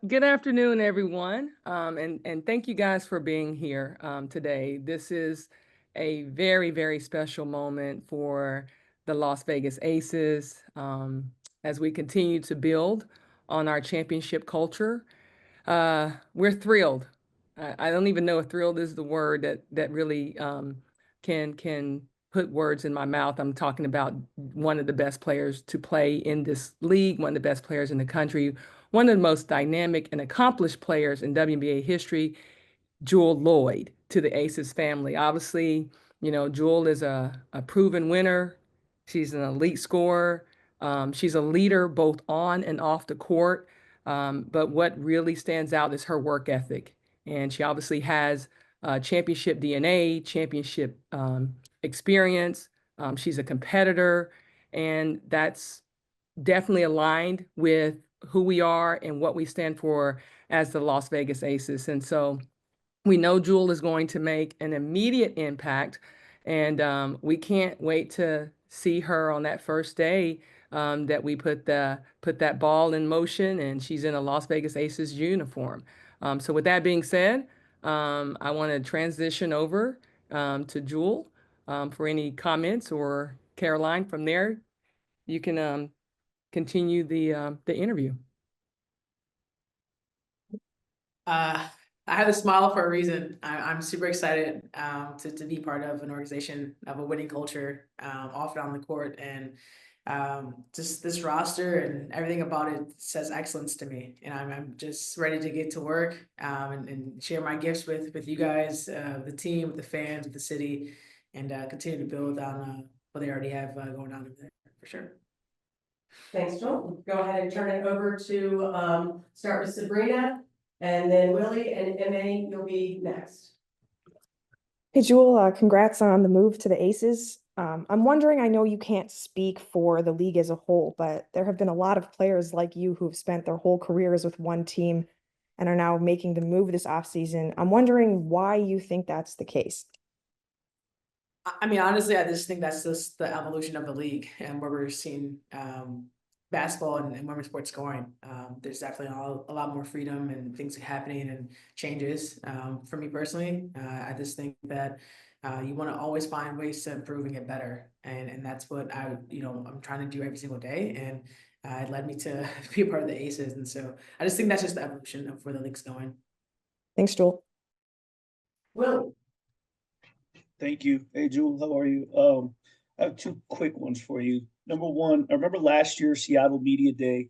Good afternoon, everyone. And thank you guys for being here today. This is a very, very special moment for the Las Vegas Aces as we continue to build on our championship culture. We're thrilled. I don't even know if thrilled is the word that really can put words in my mouth. I'm talking about one of the best players to play in this league, one of the best players in the country, one of the most dynamic and accomplished players in WNBA history, Jewell Loyd, to the Aces family. Obviously, Jewell is a proven winner. She's an elite scorer. She's a leader both on and off the court. But what really stands out is her work ethic. And she obviously has championship DNA, championship experience. She's a competitor, and that's definitely aligned with who we are and what we stand for as the Las Vegas Aces. And so we know Jewell is going to make an immediate impact, and we can't wait to see her on that first day that we put that ball in motion, and she's in a Las Vegas Aces uniform. So with that being said, I want to transition over to Jewell for any comments, or Caroline from there. You can continue the interview. I have a smile for a reason. I'm super excited to be part of an organization of a winning culture off and on the court, and just this roster and everything about it says excellence to me. And I'm just ready to get to work and share my gifts with you guys, the team, with the fans, with the city, and continue to build on what they already have going on in there for sure. Thanks, Joel. Go ahead and turn it over to start with Sabrina, and then Willie, and MA, you'll be next. Hey, Jewell, congrats on the move to the Aces. I'm wondering, I know you can't speak for the league as a whole, but there have been a lot of players like you who've spent their whole careers with one team and are now making the move this offseason. I'm wondering why you think that's the case. I mean, honestly, I just think that's just the evolution of the league and where we're seeing basketball and women's sports going. There's definitely a lot more freedom and things happening and changes. For me personally, I just think that you want to always find ways to improve and get better, and that's what I'm trying to do every single day, and it led me to be a part of the Aces. And so I just think that's just the evolution of where the league's going. Thanks, Jewell. Willie. Thank you. Hey, Jewell, how are you? I have two quick ones for you. Number one, I remember last year, Seattle Media Day,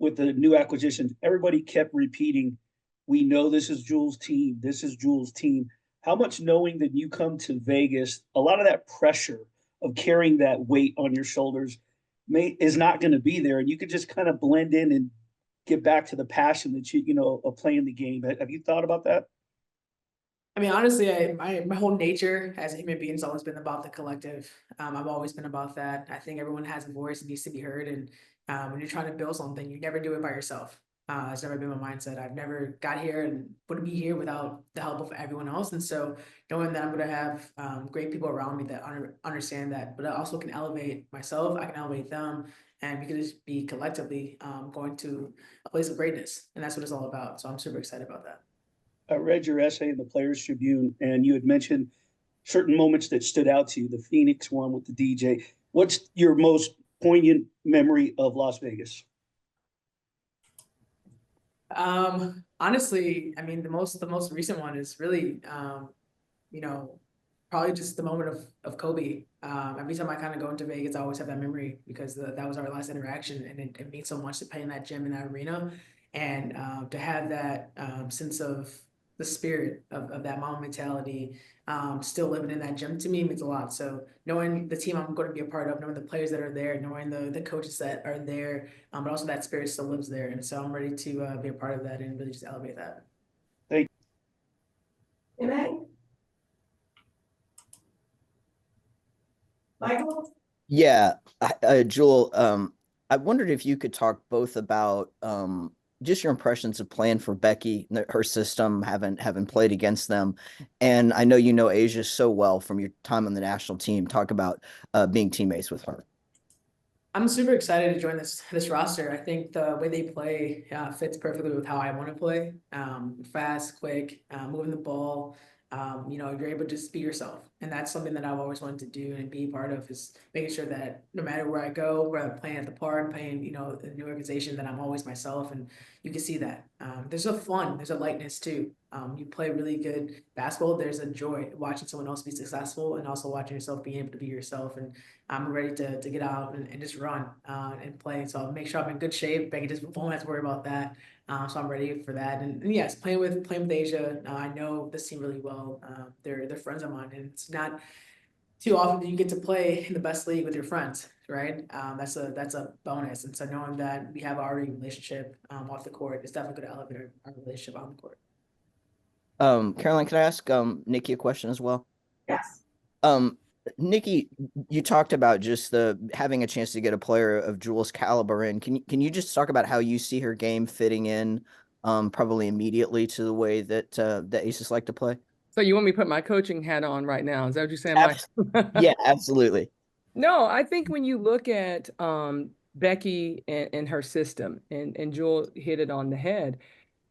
with the new acquisitions, everybody kept repeating, we know this is Jewell's team. This is Jewell's team. How much, knowing that you come to Vegas, a lot of that pressure of carrying that weight on your shoulders is not going to be there, and you could just kind of blend in and get back to the passion that of playing the game. Have you thought about that? I mean, honestly, my whole nature as a human being has always been about the collective. I've always been about that. I think everyone has a voice and needs to be heard. And when you're trying to build something, you never do it by yourself. It's never been my mindset. I've never got here and wouldn't be here without the help of everyone else. And so knowing that I'm going to have great people around me that understand that, but I also can elevate myself, I can elevate them, and we can just be collectively going to a place of greatness. And that's what it's all about. So I'm super excited about that. I read your essay in the Players Tribune, and you had mentioned certain moments that stood out to you, the Phoenix one with the DJ. What's your most poignant memory of Las Vegas? Honestly, I mean, the most recent one is really, probably just the moment of Kobe. Every time I kind of go into Vegas, I always have that memory because that was our last interaction, and it means so much to play in that gym, in that arena, and to have that sense of the spirit of that mom mentality still living in that gym, to me, means a lot. So knowing the team I'm going to be a part of, knowing the players that are there, knowing the coaches that are there, but also that spirit still lives there. And so I'm ready to be a part of that and really just elevate that. Thank you. MA? Michael? Yeah, Jewell, I wondered if you could talk both about just your impressions of playing for Becky, her system, having played against them. And I know you know Asia so well from your time on the national team. Talk about being teammates with her. I'm super excited to join this roster. I think the way they play fits perfectly with how I want to play. Fast, quick, moving the ball. You're able to just be yourself, and that's something that I've always wanted to do and be part of. Is making sure that no matter where I go, whether I'm playing at the park, playing a new organization, that I'm always myself, and you can see that. There's a fun, there's a lightness too. You play really good basketball. There's a joy watching someone else be successful, and also watching yourself being able to be yourself. And I'm ready to get out and just run and play. So I'll make sure I'm in good shape. Becky just won't have to worry about that. So I'm ready for that. And yes, playing with Asia, I know this team really well. They're friends of mine, and it's not too often that you get to play in the best league with your friends, right? That's a bonus. And so knowing that we have already a relationship off the court, it's definitely going to elevate our relationship on the court. Caroline, can I ask Nikki a question as well? Yes. Nikki, you talked about just the having a chance to get a player of Jewell's caliber in. Can you just talk about how you see her game fitting in, probably immediately to the way that the Aces like to play? So you want me to put my coaching hat on right now? Is that what you're saying, Mike? Yeah, absolutely. No, I think when you look at Becky and her system, and Jewell hit it on the head,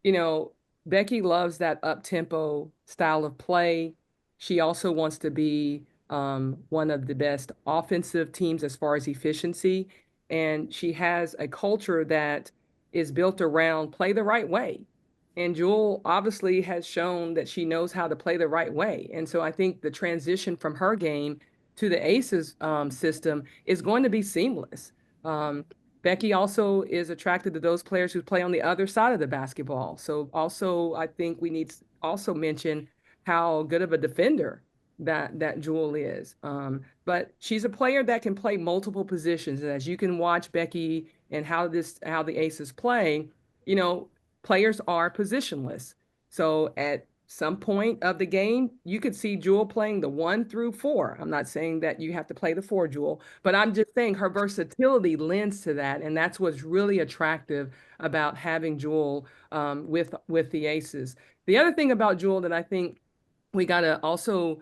you know, Becky loves that up-tempo style of play. She also wants to be one of the best offensive teams as far as efficiency. And she has a culture that is built around play the right way. And Jewell obviously has shown that she knows how to play the right way. And so I think the transition from her game to the Aces system is going to be seamless. Becky also is attracted to those players who play on the other side of the basketball. So also, I think we need to also mention how good of a defender that Jewell is. But she's a player that can play multiple positions. And as you can watch Becky and how the Aces play, you know, players are positionless. So at some point of the game, you could see Jewell playing the 1 through 4. I'm not saying that you have to play the 4, Jewell, but I'm just saying her versatility lends to that, and that's what's really attractive about having Jewell with the Aces. The other thing about Jewell that I think we got to also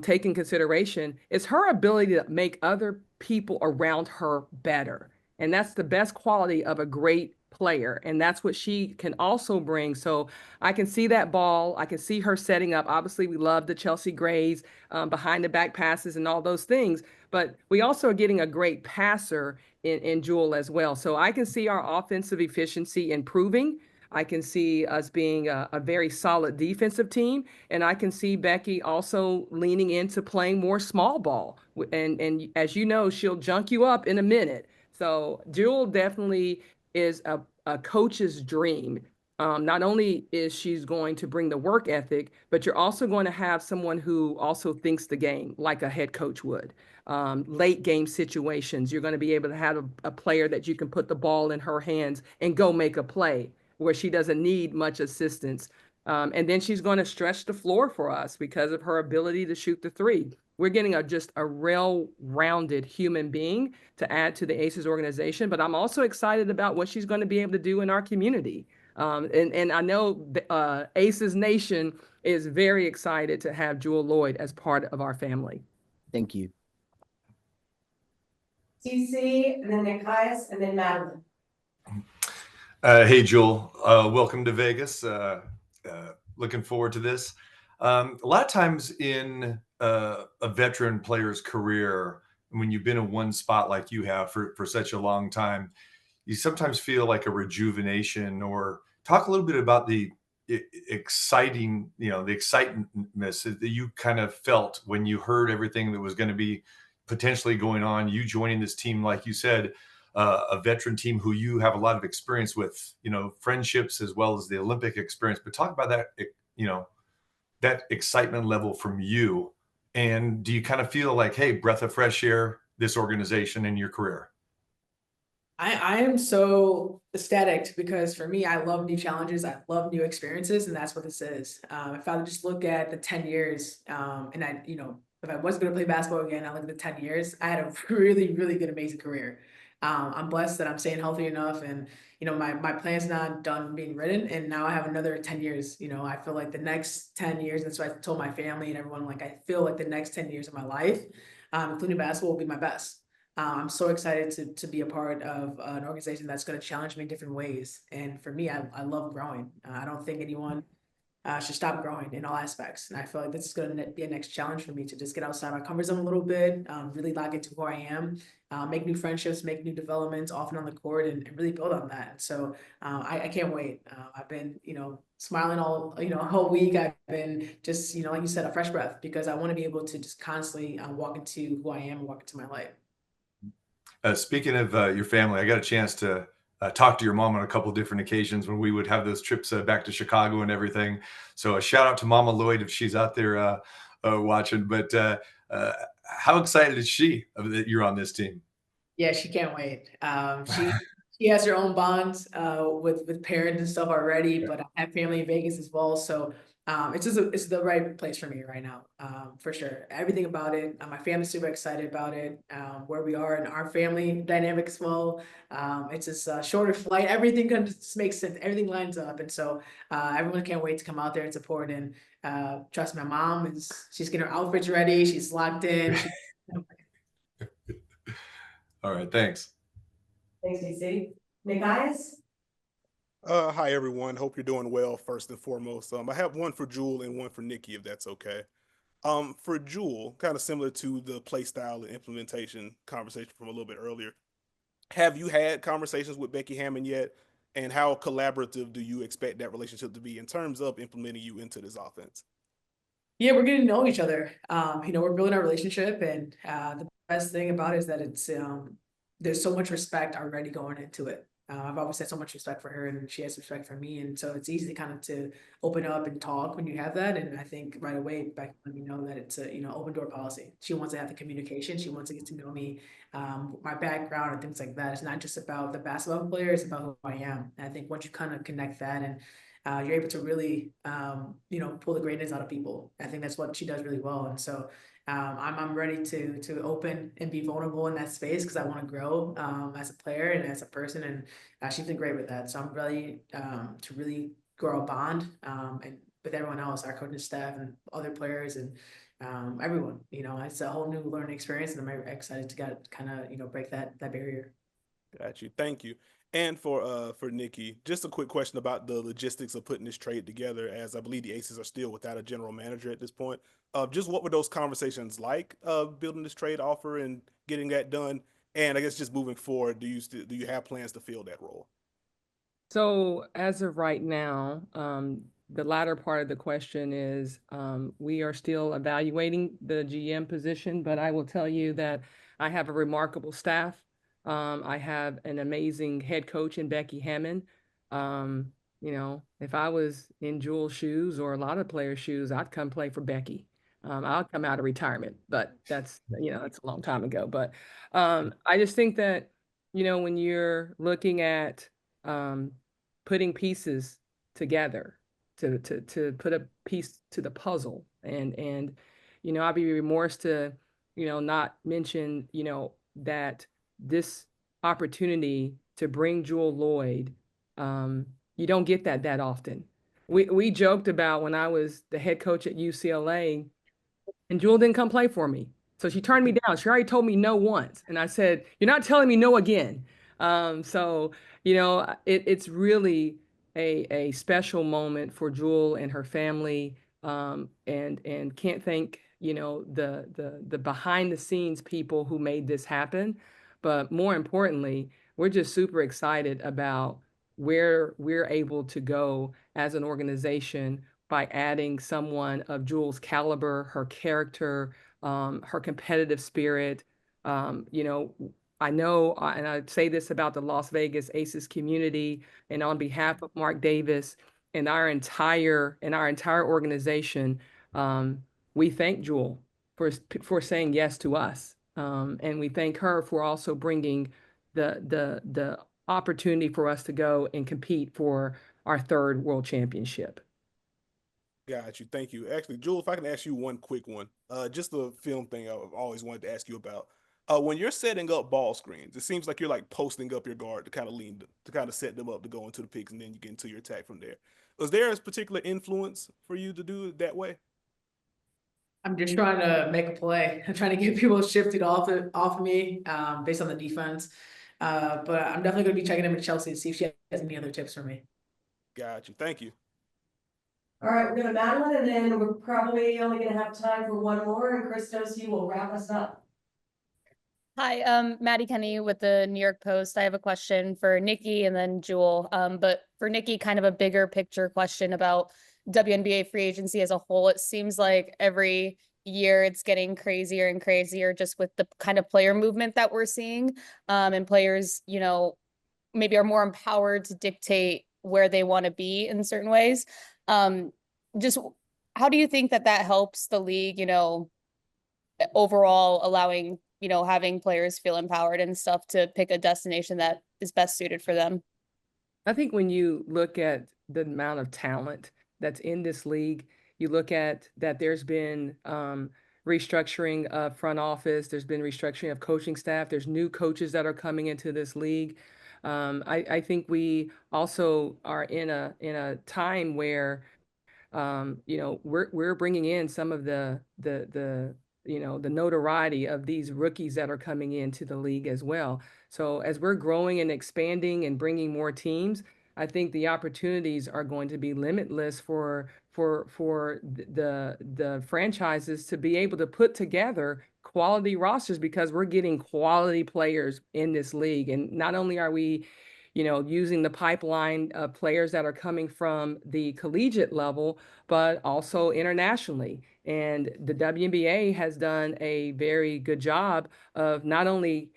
take in consideration is her ability to make other people around her better. And that's the best quality of a great player. And that's what she can also bring. So I can see that ball. I can see her setting up. Obviously, we love the Chelsea Grays behind the back passes and all those things. But we also are getting a great passer in Jewell as well. So I can see our offensive efficiency improving. I can see us being a very solid defensive team. And I can see Becky also leaning into playing more small ball. And as you know, she'll junk you up in a minute. So Jewell definitely is a coach's dream. Not only is she's going to bring the work ethic, but you're also going to have someone who also thinks the game like a head coach would. Late game situations, you're going to be able to have a player that you can put the ball in her hands and go make a play where she doesn't need much assistance. And then she's going to stretch the floor for us because of her ability to shoot the 3. We're getting just a well-rounded human being to add to the Aces organization, but I'm also excited about what she's going to be able to do in our community. And I know Aces Nation is very excited to have Jewell Loyd as part of our family. Thank you. TC, and then Nikias, and then Madeline. Hey, Jewell, welcome to Vegas. Looking forward to this. A lot of times in a veteran player's career, when you've been in one spot like you have for such a long time, you sometimes feel like a rejuvenation. Or talk a little bit about the exciting, the excitedness that you kind of felt when you heard everything that was going to be potentially going on, you joining this team, like you said, a veteran team who you have a lot of experience with, friendships as well as the Olympic experience. But talk about that, that excitement level from you. And do you kind of feel like, hey, breath of fresh air, this organization and your career? I am so ecstatic because for me, I love new challenges. I love new experiences, and that's what this is. If I would just look at the 10 years, and if I was going to play basketball again, I look at the 10 years, I had a really, really good, amazing career. I'm blessed that I'm staying healthy enough, and my plan's not done being written, and now I have another 10 years. I feel like the next 10 years, and so I told my family and everyone, like, I feel like the next 10 years of my life, including basketball, will be my best. I'm so excited to be a part of an organization that's going to challenge me in different ways. And for me, I love growing. I don't think anyone should stop growing in all aspects. And I feel like this is going to be a next challenge for me to just get outside my comfort zone a little bit, really lock into who I am, make new friendships, make new developments often on the court, and really build on that. And so I can't wait. I've been, smiling all, whole week. I've been just, like you said, a fresh breath, because I want to be able to just constantly walk into who I am and walk into my life. Speaking of your family, I got a chance to talk to your mom on a couple different occasions when we would have those trips back to Chicago and everything. So a shout out to Mama Lloyd if she's out there watching. But how excited is she that you're on this team? Yeah, she can't wait. She has her own bonds with parents and stuff already, but I have family in Vegas as well. So it's the right place for me right now, for sure. Everything about it, my family's super excited about it. Where we are in our family dynamic as well. It's just a shorter flight. Everything kind of just makes sense. Everything lines up, and so everyone can't wait to come out there and support. And trust my mom she's getting her outfits ready. She's locked in. All right, thanks. Thanks, DC. Nikias? Hi everyone. Hope you're doing well first and foremost. I have one for Jewell and one for Nikki, if that's okay. For Jewell, kind of similar to the play style and implementation conversation from a little bit earlier. Have you had conversations with Becky Hammon yet? And how collaborative do you expect that relationship to be in terms of implementing you into this offense? Yeah, we're getting to know each other. We're building our relationship, and the best thing about it is that it's there's so much respect already going into it. I've always had so much respect for her, and she has respect for me, and so it's easy to kind of to open up and talk when you have that. And I think right away, Becky let me know that it's a open door policy. She wants to have the communication. She wants to get to know me, my background and things like that. It's not just about the basketball player; it's about who I am. And I think once you kind of connect that, and you're able to really, pull the greatness out of people. I think that's what she does really well. And so I'm ready to open and be vulnerable in that space, because I want to grow as a player and as a person. And she's been great with that. So I'm ready to really grow a bond and with everyone else, our coaching staff and other players and everyone. It's a whole new learning experience, and I'm excited to kind of break that barrier. Got you. Thank you. And for Nikki, just a quick question about the logistics of putting this trade together, as I believe the Aces are still without a general manager at this point. Just what were those conversations like, building this trade offer and getting that done? And I guess just moving forward, do you have plans to fill that role? So as of right now, the latter part of the question is we are still evaluating the GM position, but I will tell you that I have a remarkable staff. I have an amazing head coach in Becky Hammon. If I was in Jewell's shoes or a lot of players' shoes, I'd come play for Becky. I'll come out of retirement, but that's a long time ago. But I just think that, when you're looking at putting pieces together to put a piece to the puzzle, and I'd be remorse to not mention that this opportunity to bring Jewell Loyd, you don't get that often. We joked about when I was the head coach at UCLA and Jewell didn't come play for me. So she turned me down. She already told me no once. And I said, "You're not telling me no again." So, it's really a special moment for Jewell and her family. And can't thank, the behind the scenes people who made this happen. But more importantly, we're just super excited about where we're able to go as an organization by adding someone of Jewell's caliber, her character, her competitive spirit. I know, and I say this about the Las Vegas Aces community, and on behalf of Mark Davis and our entire organization, we thank Jewell for saying yes to us, and we thank her for also bringing the opportunity for us to go and compete for our third world championship. Got you. Thank you. Actually, Jewell, if I can ask you one quick one, just a film thing I've always wanted to ask you about. When you're setting up ball screens, it seems like you're like posting up your guard to kind of to kind of set them up to go into the picks, and then you get into your attack from there. Was there a particular influence for you to do it that way? I'm just trying to make a play. I'm trying to get people shifted off of me, based on the defense. But I'm definitely going to be checking in with Chelsea to see if she has any other tips for me. Got you. Thank you. All right, we're gonna Madeline, and then we're probably only gonna have time for one more, and Christos, you will wrap us up. Hi, Maddie Kenny with the New York Post. I have a question for Nikki and then Jewell. But for Nikki, kind of a bigger picture question about WNBA free agency as a whole. It seems like every year it's getting crazier and crazier just with the kind of player movement that we're seeing. And players, maybe are more empowered to dictate where they want to be in certain ways. Just how do you think that helps the league, overall allowing, having players feel empowered and stuff to pick a destination that is best suited for them? I think when you look at the amount of talent that's in this league, you look at that there's been restructuring of front office, there's been restructuring of coaching staff, there's new coaches that are coming into this league. I think we also are in a time where we're bringing in some of the notoriety of these rookies that are coming into the league as well. So as we're growing and expanding and bringing more teams, I think the opportunities are going to be limitless for the franchises to be able to put together quality rosters, because we're getting quality players in this league. And not only are we using the pipeline of players that are coming from the collegiate level, but also internationally. And the WNBA has done a very good job of not only,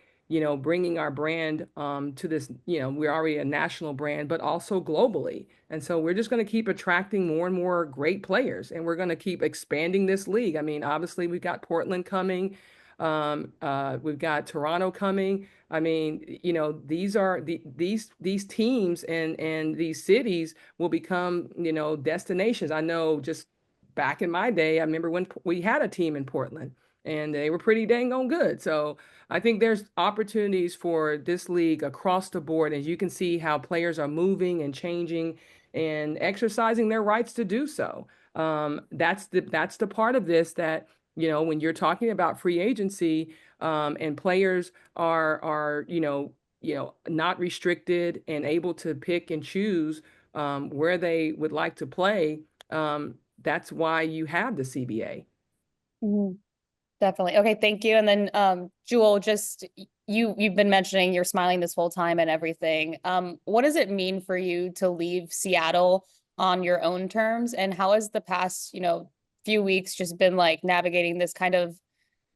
bringing our brand to this, we're already a national brand, but also globally. And so we're just going to keep attracting more and more great players, and we're going to keep expanding this league. I mean, obviously we've got Portland coming. We've got Toronto coming. I mean, these are these teams and these cities will become, destinations. I know just back in my day, I remember when we had a team in Portland and they were pretty dang on good. So I think there's opportunities for this league across the board, as you can see how players are moving and changing and exercising their rights to do so. That's the part of this that, when you're talking about free agency, and players are not restricted and able to pick and choose where they would like to play. That's why you have the CBA. Mhm. Definitely. Okay, thank you. And then Jewell, just you've been mentioning you're smiling this whole time and everything. What does it mean for you to leave Seattle on your own terms? And how has the past, few weeks just been like navigating this kind of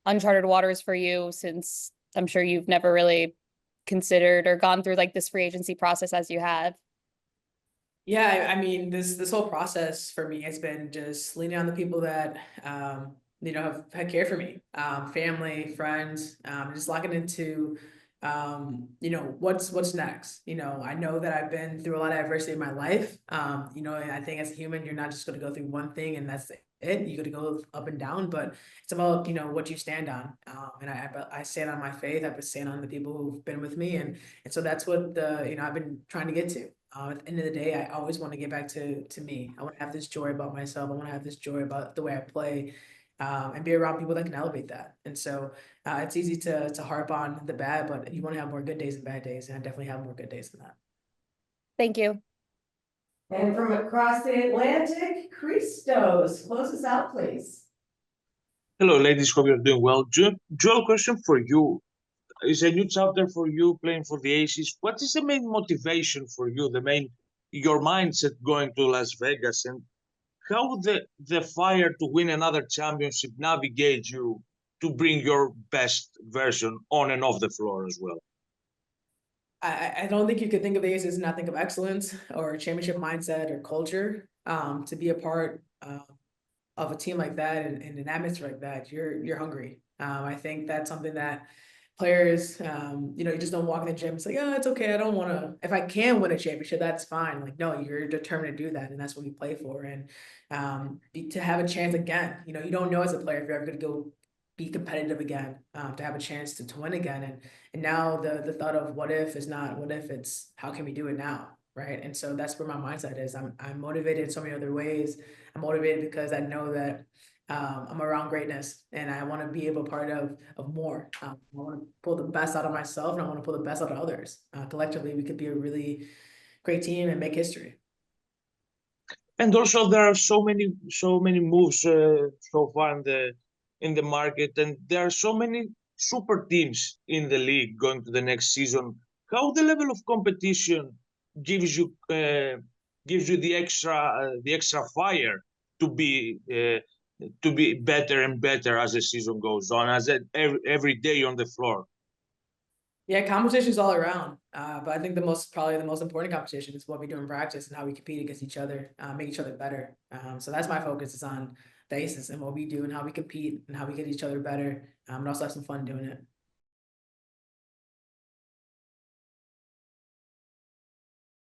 uncharted waters for you, since I'm sure you've never really considered or gone through like this free agency process as you have? Yeah, I mean, this whole process for me has been just leaning on the people that have cared for me, family, friends, just locking into what's next. I know that I've been through a lot of adversity in my life. And I think as a human, you're not just going to go through one thing and that's it. You got to go up and down, but it's about what you stand on. And I stand on my faith. I've been standing on the people who've been with me, and so that's what I've been trying to get to. At the end of the day, I always want to get back to me. I want to have this joy about myself. I want to have this joy about the way I play, and be around people that can elevate that. And so it's easy to harp on the bad, but you want to have more good days and bad days, and I definitely have more good days than that. Thank you. And from across the Atlantic, Christos, close us out, please. Hello, ladies. Hope you're doing well. Joel, question for you. It's a new chapter for you playing for the Aces. What is the main motivation for you, your mindset going to Las Vegas, and how the fire to win another championship navigate you to bring your best version on and off the floor as well? I don't think you could think of the Aces and not think of excellence or championship mindset or culture. To be a part of a team like that and an atmosphere like that, you're hungry. I think that's something that players, you just don't walk in the gym and say, oh, it's okay, I don't want to, if I can win a championship, that's fine. Like, no, you're determined to do that, and that's what we play for. And to have a chance again, you don't know as a player if you're ever going to go be competitive again, to have a chance to win again. And now the thought of what if is not what if, it's how can we do it now, right? And so that's where my mindset is. I'm motivated in so many other ways. I'm motivated because I know that I'm around greatness, and I want to be able part of more. I want to pull the best out of myself, and I want to pull the best out of others. Collectively, we could be a really great team and make history. And also there are so many moves so far in the market, and there are so many super teams in the league going to the next season. How the level of competition gives you the extra fire to be better and better as the season goes on, every day on the floor. Yeah, competition's all around. But I think probably the most important competition is what we do in practice and how we compete against each other, make each other better. So that's my focus is on the aces and what we do and how we compete and how we get each other better. And also have some fun doing it.